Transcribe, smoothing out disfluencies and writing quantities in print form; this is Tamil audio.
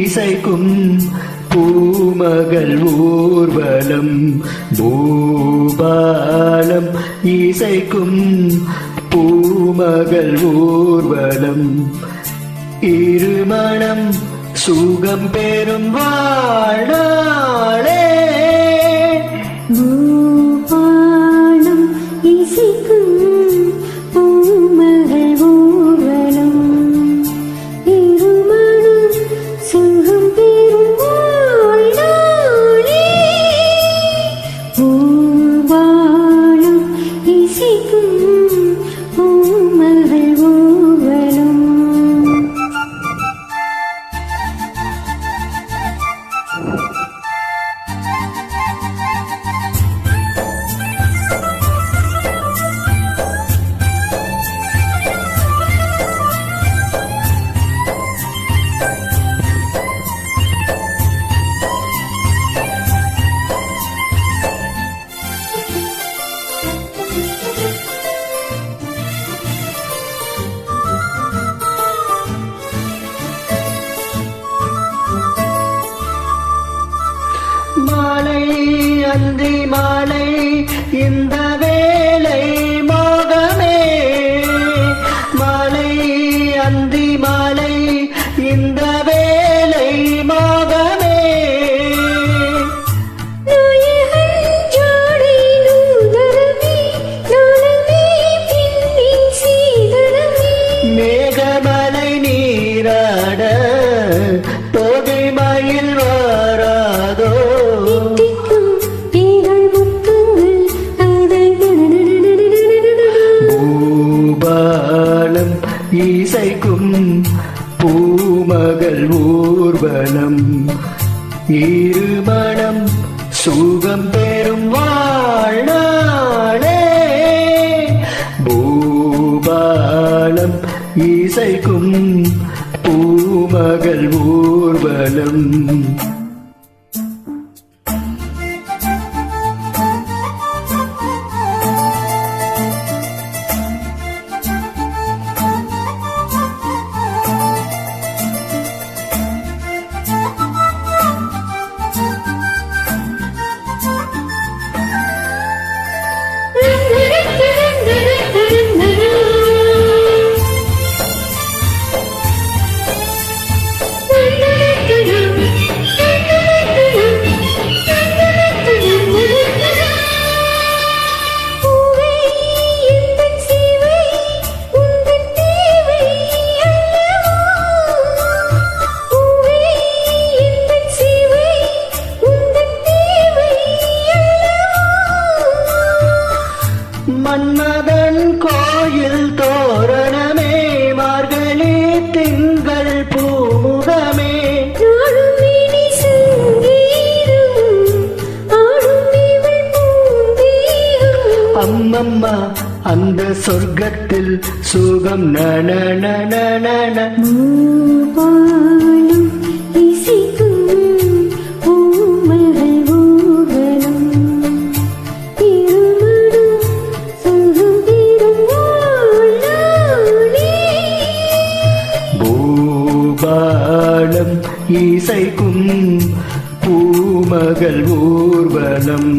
இசைக்கும் பூமகள் ஊர்வலம் பூபாலம் இசைக்கும் பூமகள் ஊர்வலம் இருமணம் சுகம் பெறும் வாழ்நாளே பூபாலம் இசைக்கும் பூமகள் ஊர்வலம் இருமணம் சுகம் பெறும் வாழ்நாளே பூபாலம் இசைக்கும் பூமகள் ஊர்வலம். மாலை அந்தி மாலை இந்த வேளை மோகமே மாலை அந்தி மாலை இந்த வேளை மோகமே மேகமலை நீராட தோகை மயில் வாராதோ பூபாலம் இசைக்கும் பூமகள் ஊர்வலம் இருமணம் சுகம் பெறும் வாழ்நாளே பூபாலம் இசைக்கும் பூமகள் ஊர்வலம். மன்மதன் கோயில் தோரணமே மார்கழி திங்கள் பூமுகமே அம்மம்மா அந்த சொர்க்கத்தில் சுகம் நன நன நன. பூபாலம் இசைக்கும் பூமகள் ஊர்வலம்